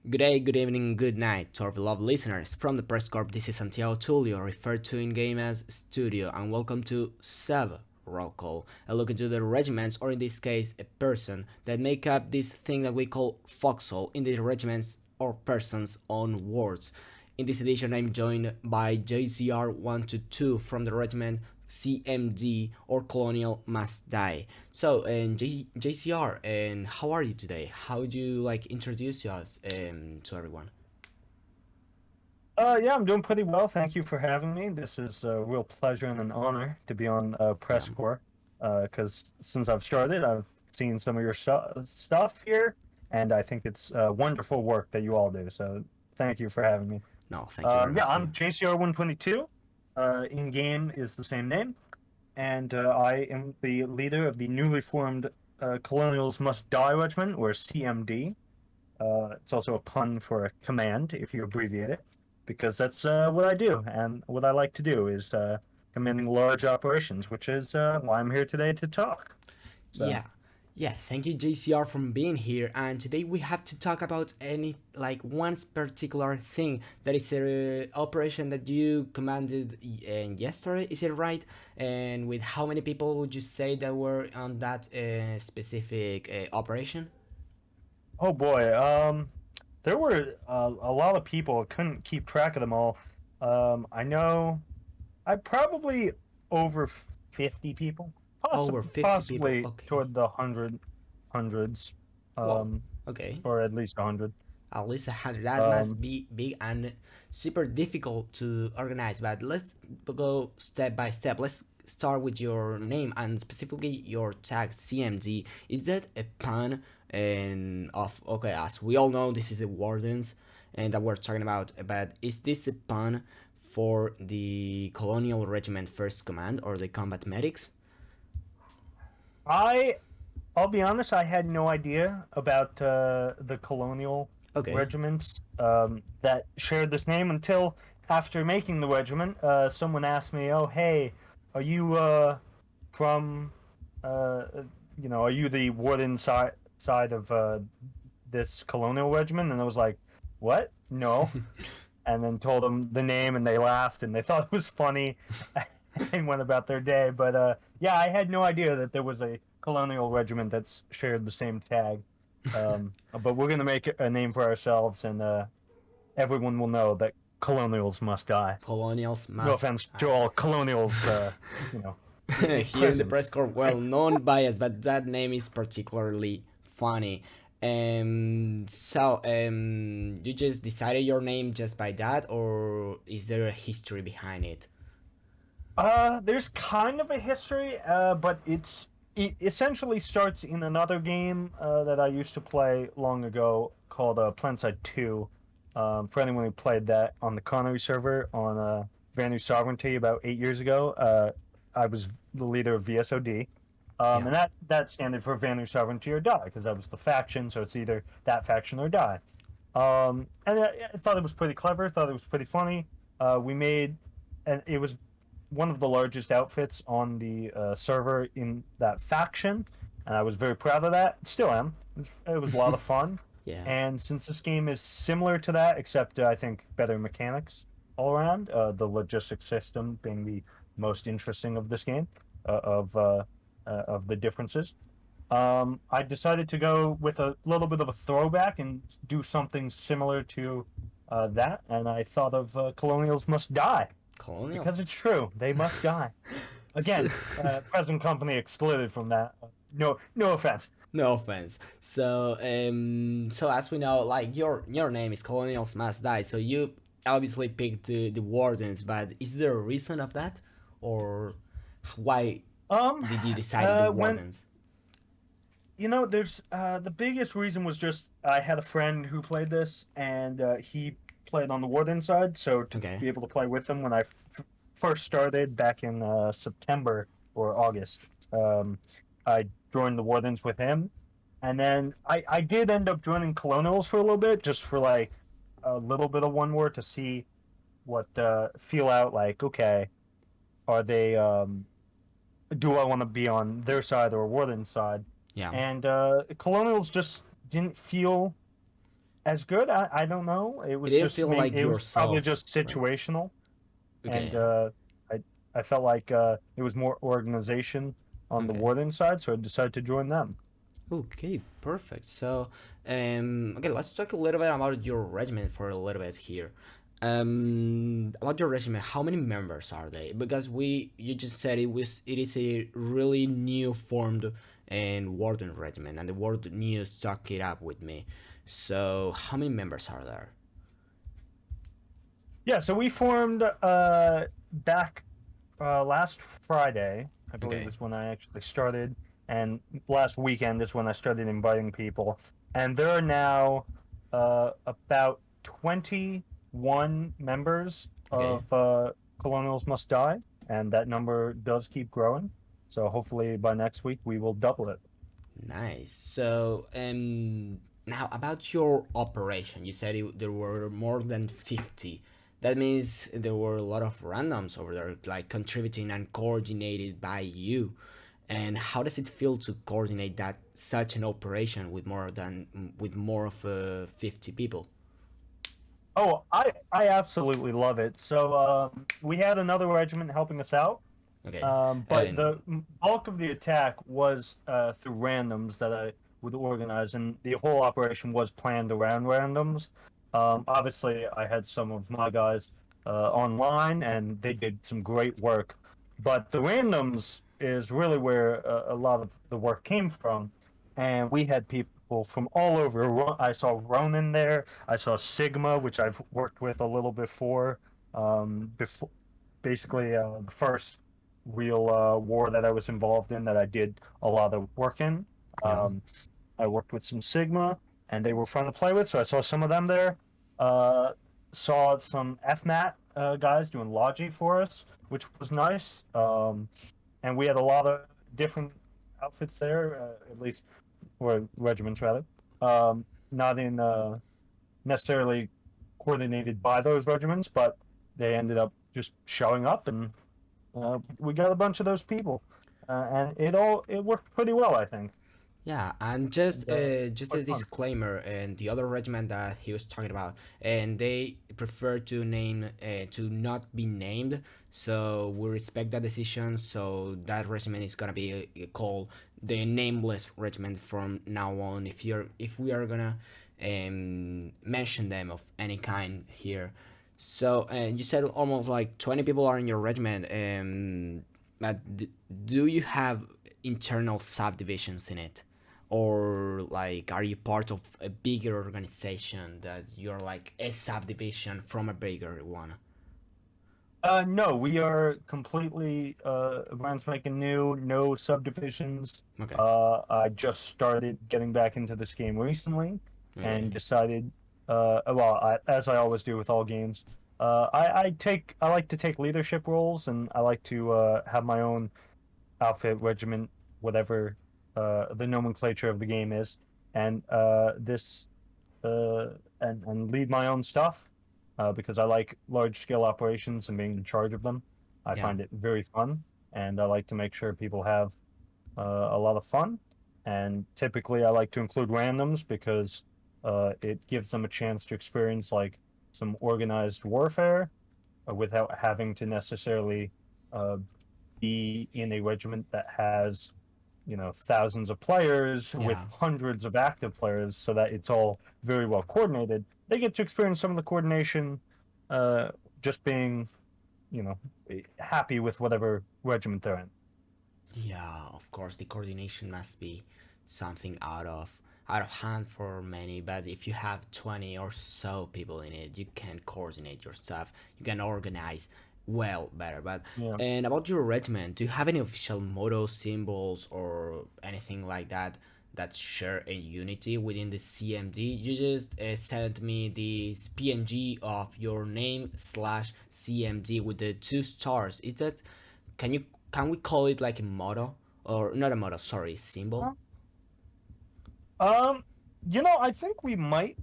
Good day, good evening, good night to our beloved listeners. From the Press Corp, this is Santiago Tullio, referred to in game as Studio, and welcome to Sub Roll Call, a look into the regiments, or in this case, a person, that make up this thing that we call Foxhole in the regiments or person's own words. In this edition, I'm joined by JCR122 from the regiment CMD or Colonial Must Die. So, JCR, and how are you today? How would you like introduce us to everyone? Yeah, I'm doing pretty well. Thank you for having me. This is a real pleasure and an honor to be on Yeah, Press Corps. Because since I've started, I've seen some of your stuff here, and I think it's wonderful work that you all do. So thank you for having me. no, thank you very Yeah, much to you. I'm JCR 122. In game is the same name, and I am the leader of the newly formed Colonials Must Die Regiment, or CMD. It's also a pun for a command if you abbreviate it, because that's what I do. And what I like to do is commanding large operations, which is why I'm here today to talk. So, Yeah, yeah, thank you, JCR, for being here. And today we have to talk about any like one particular thing that is a operation that you commanded yesterday. Is it right? And with how many people would you say that were on that specific operation? oh boy, there were a lot of people. Couldn't keep track of them all. I know I probably over 50 people, Over 50 people. possibly Okay. toward the hundreds, Wow. um, Okay. or at least 100. At least 100. That must Um, be big and super difficult to organize. But let's go step by step. Let's start with your name and specifically your tag CMD. Is that a pun and of okay? As we all know, this is the wardens and that we're talking about. But is this a pun for the Colonial Regiment First Command or the combat medics? I I'll be honest, I had no idea about the colonial Okay. regiments that shared this name until after making the regiment. Someone asked me, "Oh, hey, are you from, uh, are you the warden side of this colonial regiment?" And I was like, "What? No." And then told them the name, and they laughed, and they thought it was funny, and went about their day. But yeah, I had no idea that there was a colonial regiment that's shared the same tag. But we're gonna make a name for ourselves, and everyone will know that colonials must die. Colonials No must. offense to all colonials, you know, in Here in the prisons. press corps, well, non bias, but that name is particularly funny. You just decided your name just by that, or is there a history behind it? There's kind of a history, but it essentially starts in another game that I used to play long ago called Planside 2. For anyone who played that on the Connery server on Vanu Sovereignty about 8 years ago, I was the leader of VSOD. Yeah, And that standard for Vanu Sovereignty or die, because I was the faction, so it's either that faction or die. And I thought it was pretty clever, thought it was pretty funny. We made, and it was one of the largest outfits on the server in that faction, and I was very proud of that. Still am. It was a lot of fun. yeah, And since this game is similar to that, except I think better mechanics all around, the logistics system being the most interesting of this game, of the differences. I decided to go with a little bit of a throwback and do something similar to that, and I thought of Colonials Must Die colonials. because it's true. They must die. So, Again, present company excluded from that. No offense. no offense. So as we know, like your name is Colonials Must Die. So you obviously picked the wardens, but is there a reason of that, or why Um, did you decide the when wardens? there's the biggest reason was just I had a friend who played this, and he played on the warden side, so to Okay. be able to play with him when I first started back in September or August, I joined the wardens with him, and then I did end up joining colonials for a little bit, just for like a little bit of one war to see what feel out like. Okay, are they do I want to be on their side or warden's side? Yeah. And colonials just didn't feel as good. I don't know. It It was didn't just feel maybe like it was probably yourself, just right? situational, and Okay. I felt like it was more organization on the Okay. warden side, so I decided to join them. Okay, perfect. So, okay, let's talk a little bit about your regiment for a little bit here. About your regiment, how many members are they? Because you just said it is a really new formed and warden regiment, and the word new stuck it up with me. So, how many members are there? Yeah, so we formed back last Friday, I believe Okay, is when I actually started, and last weekend is when I started inviting people. And there are now about 21 members okay. of Colonials Must Die, and that number does keep growing. So hopefully by next week we will double it. Nice. So, now about your operation, you said there were more than 50. That means there were a lot of randoms over there, like contributing and coordinated by you. And how does it feel to coordinate that such an operation with more of 50 people? Oh, I absolutely love it. So we had another regiment helping us out. Okay. But And the bulk of the attack was through randoms that I would organize, and the whole operation was planned around randoms. Obviously, I had some of my guys online, and they did some great work. But the randoms is really where a lot of the work came from, and we had people from all over. I saw Ronan there. I saw Sigma, which I've worked with a little before. Before basically the first real war that I was involved in that I did a lot of work in. yeah, Um, I worked with some Sigma, and they were fun to play with, so I saw some of them there. Uh, saw some FMAT guys doing Logi for us, which was nice. And we had a lot of different outfits there, at least, or regiments rather. Not in necessarily coordinated by those regiments, but they ended up just showing up, and we got a bunch of those people, and it worked pretty well, I think. yeah, and And, just a quite fun. disclaimer, and the other regiment that he was talking about, and they prefer to name to not be named, so we respect that decision. So that regiment is gonna be called the Nameless Regiment from now on. If we are gonna mention them of any kind here. So you said almost like 20 people are in your regiment. But do you have internal subdivisions in it? Or like are you part of a bigger organization that you're like a subdivision from a bigger one? No, we are completely brand spanking new, no subdivisions. Okay. I just started getting back into this game recently, and Okay. decided, well, as I always do with all games, I like to take leadership roles, and I like to have my own outfit, regiment, whatever the nomenclature of the game is, and this uh, and lead my own stuff because I like large scale operations and being in charge of them. I Yeah. find it very fun, and I like to make sure people have a lot of fun. And typically, I like to include randoms because it gives them a chance to experience like some organized warfare without having to necessarily uh, be in a regiment that has thousands of players with Yeah. hundreds of active players, so that it's all very well coordinated. They get to experience some of the coordination, uh, just being you know happy with whatever regiment they're in. Yeah, of course the coordination must be something out of hand for many, but if you have 20 or so people in it, you can coordinate your stuff, you can organize well better. But Yeah. and about your regiment, do you have any official motto symbols or anything like that that share a unity within the CMD? You just sent me this PNG of your name slash CMD with the two stars. Is that can you can we call it like a motto or not a motto? Sorry, symbol. Um, I think we might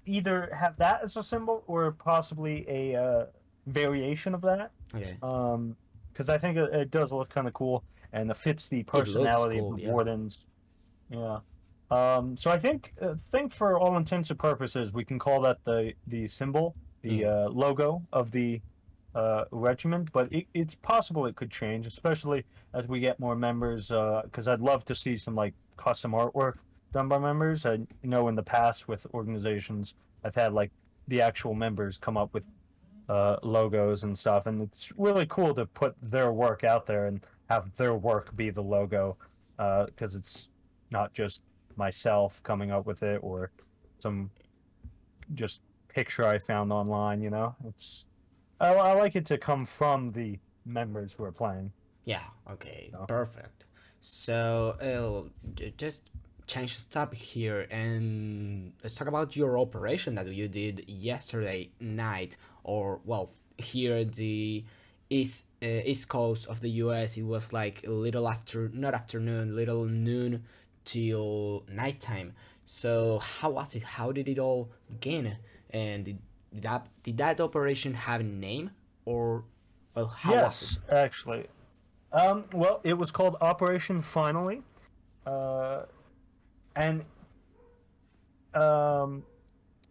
either have that as a symbol or possibly a variation of that. Okay, Um, because I think it does look kind of cool and it fits the it looks personality of the cool. Yeah, wardens. Yeah. So I think for all intents and purposes, we can call that the symbol, the Yeah. logo of the regiment. But it's possible it could change, especially as we get more members. Because I'd love to see some like custom artwork done by members. I know in the past with organizations, I've had like the actual members come up with logos and stuff, and it's really cool to put their work out there and have their work be the logo, because it's not just myself coming up with it or some just picture I found online. I like it to come from the members who are playing. Yeah, okay, So. perfect. So, just change the topic here and let's talk about your operation that you did yesterday night, or well, here the east coast of the U.S. It was like a little after, not afternoon, little noon till nighttime. So, how was it? How did it all begin? And did that operation have a name, or well, how was it? Yes, actually. Well, it was called Operation Finally, uh, and um,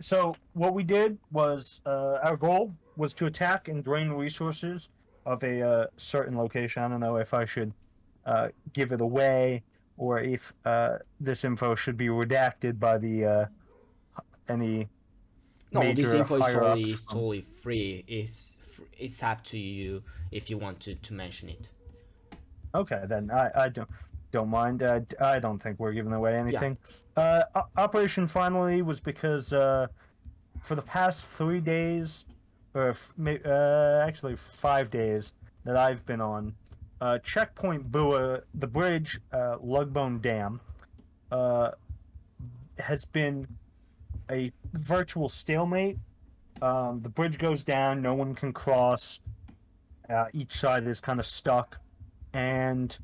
so what we did was our goal was to attack and drain resources of a certain location. I don't know if I should give it away or if this info should be redacted by the any No, this major info is higher totally ups is from. totally free. It's up to you if you want to mention it. Okay, then I don't mind. I don't think we're giving away Yeah, anything. Operation Finally was because for the past 3 days, or actually 5 days that I've been on, Checkpoint Bua, the bridge, Lugbone Dam, uh, has been a virtual stalemate. The bridge goes down, no one can cross. Each side is kind of stuck. And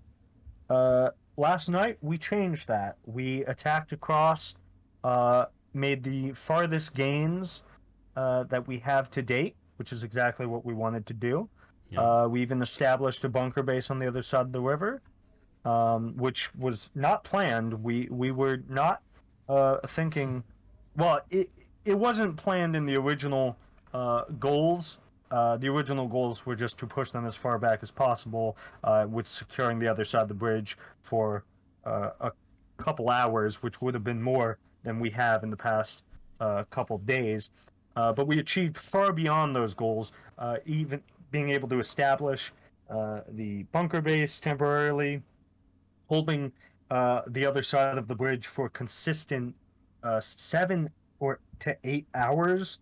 uh, last night we changed that. We attacked across, uh, made the farthest gains that we have to date, which is exactly what we wanted to do. yeah, We even established a bunker base on the other side of the river, which was not planned. We were not thinking. Well, it wasn't planned in the original goals. The original goals were just to push them as far back as possible, with securing the other side of the bridge for a couple hours, which would have been more than we have in the past couple days. But we achieved far beyond those goals, even being able to establish the bunker base temporarily, holding the other side of the bridge for consistent 7 or to 8 hours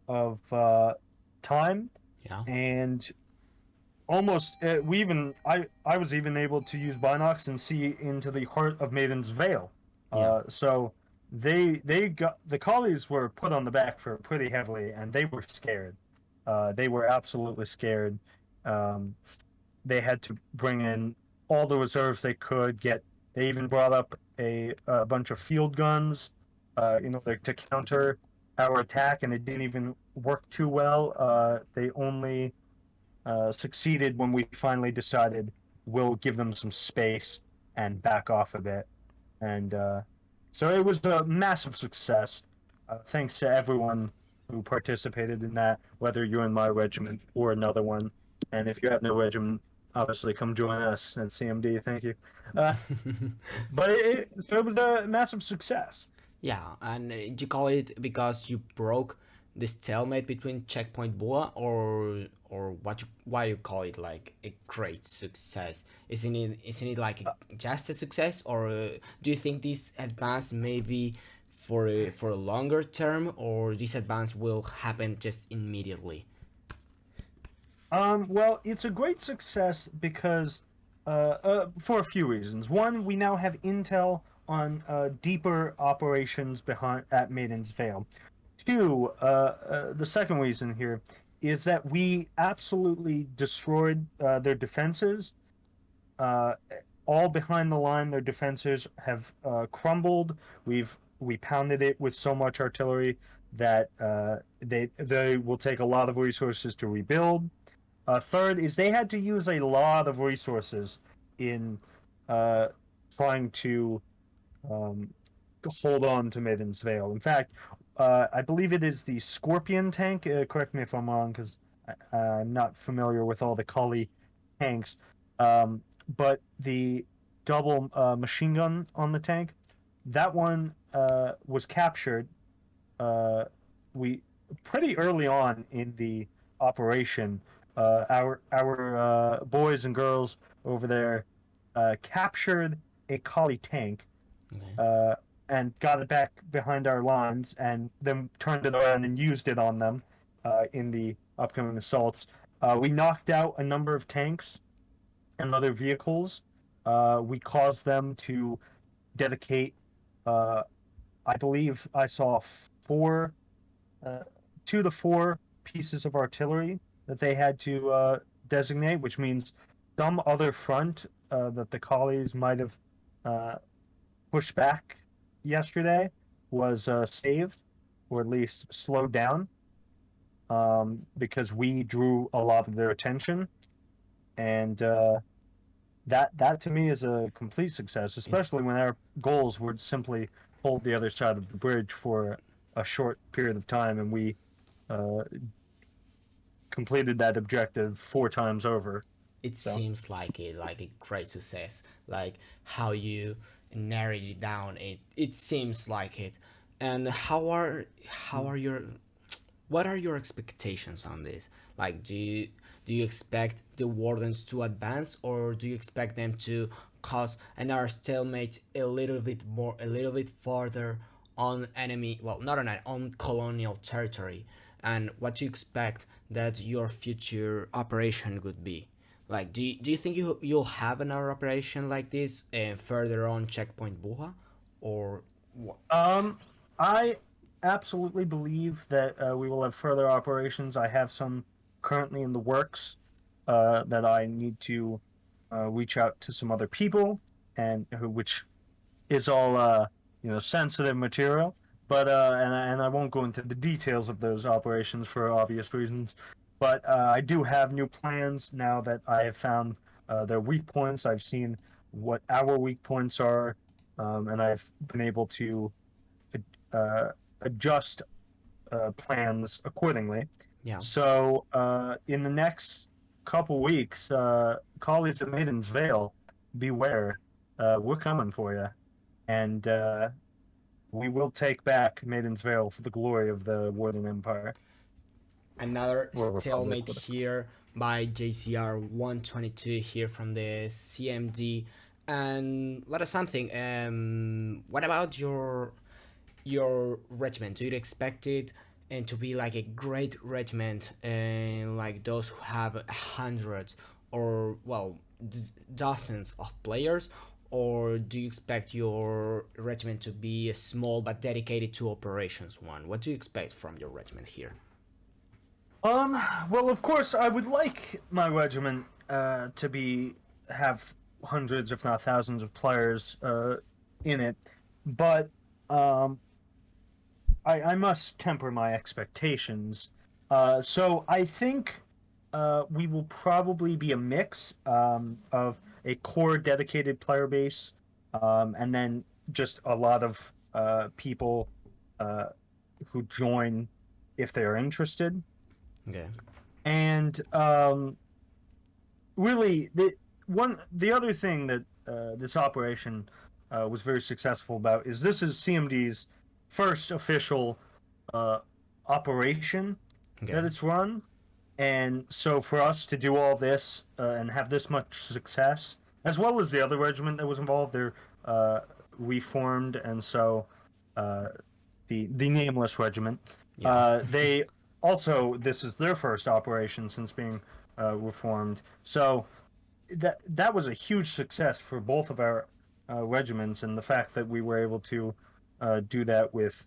of time, yeah, and almost we even I was even able to use binocs and see into the heart of Maiden's Vale. yeah, So they got the collies were put on the back for pretty heavily, and they were scared. They were absolutely scared. Um, they had to bring in all the reserves they could get. They even brought up a bunch of field guns, like to counter our attack, and it didn't even work too well. They only succeeded when we finally decided we'll give them some space and back off a bit. And so it was a massive success. Thanks to everyone who participated in that, whether you're in my regiment or another one. And if you have no regiment, obviously come join us at CMD. Thank you. Uh, so it was a massive success. yeah. And you call it because you broke the stalemate between Checkpoint Boa, or why you call it like a great success? Isn't it like just a success, or do you think this advance maybe for a longer term, or this advance will happen just immediately? Well, it's a great success because, for a few reasons. One, we now have intel on deeper operations behind at Maiden's Vale. Two, the second reason here is that we absolutely destroyed their defenses. Uh, all behind the line, their defenses have crumbled. We pounded it with so much artillery that they will take a lot of resources to rebuild. Third is they had to use a lot of resources in uh, trying to um, hold on to Maiden's Veil. In fact, I believe it is the Scorpion tank. Correct me if I'm wrong, because I'm not familiar with all the Kali tanks. Um, but the double machine gun on the tank, that one was captured. We pretty early on in the operation. Our boys and girls over there captured a Kali tank Okay. uh, and got it back behind our lines, and then turned it around and used it on them in the upcoming assaults. We knocked out a number of tanks and other vehicles. We caused them to dedicate. Uh, I believe I saw four, uh, 2 to 4 pieces of artillery that they had to designate, which means some other front that the collies might have uh, pushed back yesterday was saved, or at least slowed down, because we drew a lot of their attention, and that to me is a complete success, It's especially when our goals were simply hold the other side of the bridge for a short period of time, and we uh, completed that objective 4 times over. it So. seems like a great success. Like how you narrowed it down. It seems like it. And how are your what are your expectations on this? Like, do you expect the wardens to advance, or do you expect them to cause another stalemate a little bit farther on enemy? Well, not on colonial territory. And what do you expect that your future operation would be? Like, do you think you'll have another operation like this further on checkpoint Buha, or what? Um, I absolutely believe that we will have further operations. I have some currently in the works that I need to reach out to some other people, and which is all sensitive material. But and I won't go into the details of those operations for obvious reasons. But I do have new plans now that I have found their weak points. I've seen what our weak points are, and I've been able to uh, adjust plans accordingly. Yeah. So in the next couple weeks, colleagues at Maiden's Vale, beware, we're coming for you, and we will take back Maiden's Vale for the glory of the Warden Empire Another or Republic. stalemate here by JCR 122 here from the CMD. And let us something. What about your regiment? Do you expect it and to be like a great regiment, and like those who have hundreds or well dozens of players, or do you expect your regiment to be a small but dedicated to operations one? What do you expect from your regiment here? Well, of course, I would like my regiment to be have hundreds, if not thousands, of players in it, but um, I must temper my expectations. So I think we will probably be a mix of a core dedicated player base, and then just a lot of people uh, who join if they are interested. Okay. And really, the other thing that this operation was very successful about is this is CMD's first official uh, operation Okay. that it's run, and so for us to do all this and have this much success, as well as the other regiment that was involved, they're uh, reformed, and so uh, the nameless regiment, Yeah. they also this is their first operation since being reformed. So that was a huge success for both of our regiments, and the fact that we were able to do that with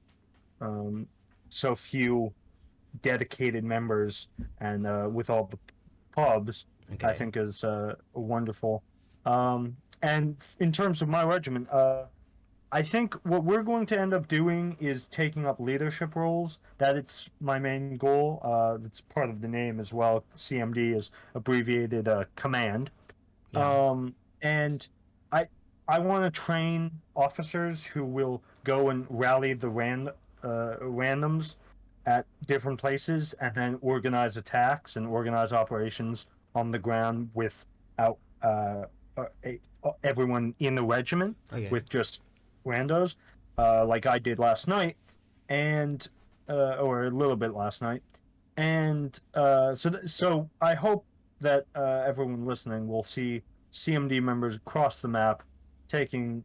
um, so few dedicated members and with all the pubs, I Okay. think is wonderful. And in terms of my regiment, I think what we're going to end up doing is taking up leadership roles. That it's my main goal. That's part of the name as well. CMD is abbreviated command. Yeah. And I I want to train officers who will go and rally the randoms at different places, and then organize attacks and organize operations on the ground without everyone in the regiment, Okay. with just randos, like I did last night, and or a little bit last night, and so I hope that everyone listening will see CMD members across the map taking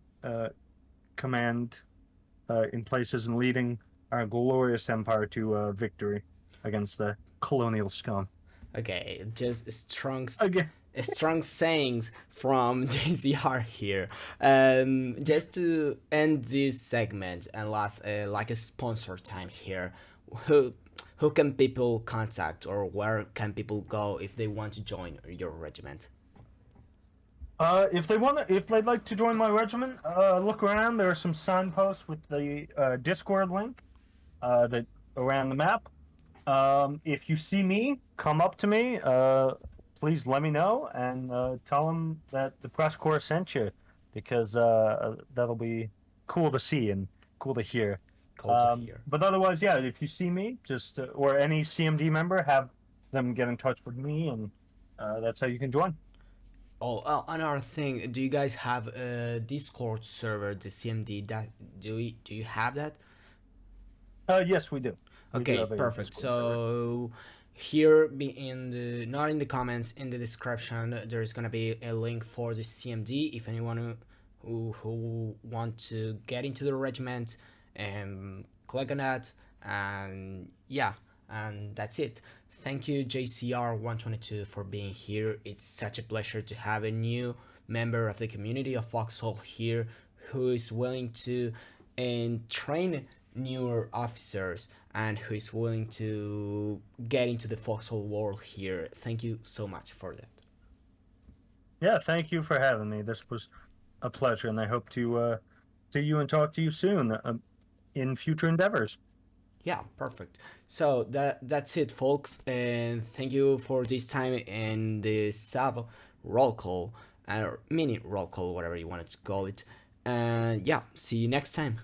command in places and leading our glorious empire to victory against the colonial scum. Okay, just Again, strong sayings from JCR here. Just to end this segment and last like a sponsor time here, who who can people contact or where can people go if they want to join your regiment? if they'd like to join my regiment, look around. There are some signposts with the Discord link that around the map. If you see me, come up to me. Please let me know and tell them that the press corps sent you, because that'll be cool to see and cool to hear. Cool to hear. But otherwise, yeah, if you see me, just or any CMD member, have them get in touch with me, and that's how you can join. Oh, another thing. Do you guys have a Discord server, the CMD? That do you have that? Yes, we do. We do Okay, have a perfect. Discord server. So here be in the not in the comments, in the description there's gonna be a link for the CMD if anyone who want to get into the regiment, and click on that, and yeah, and that's it. Thank you JCR 122 for being here. It's such a pleasure to have a new member of the community of Foxhole here who is willing to and train newer officers and who is willing to get into the Foxhole world here. Thank you so much for that. Yeah, thank you for having me. This was a pleasure, and I hope to see you and talk to you soon in future endeavors. Yeah, perfect. So that's it, folks, and thank you for this time and the sub roll call or mini roll call, whatever you wanted to call it. And yeah, see you next time.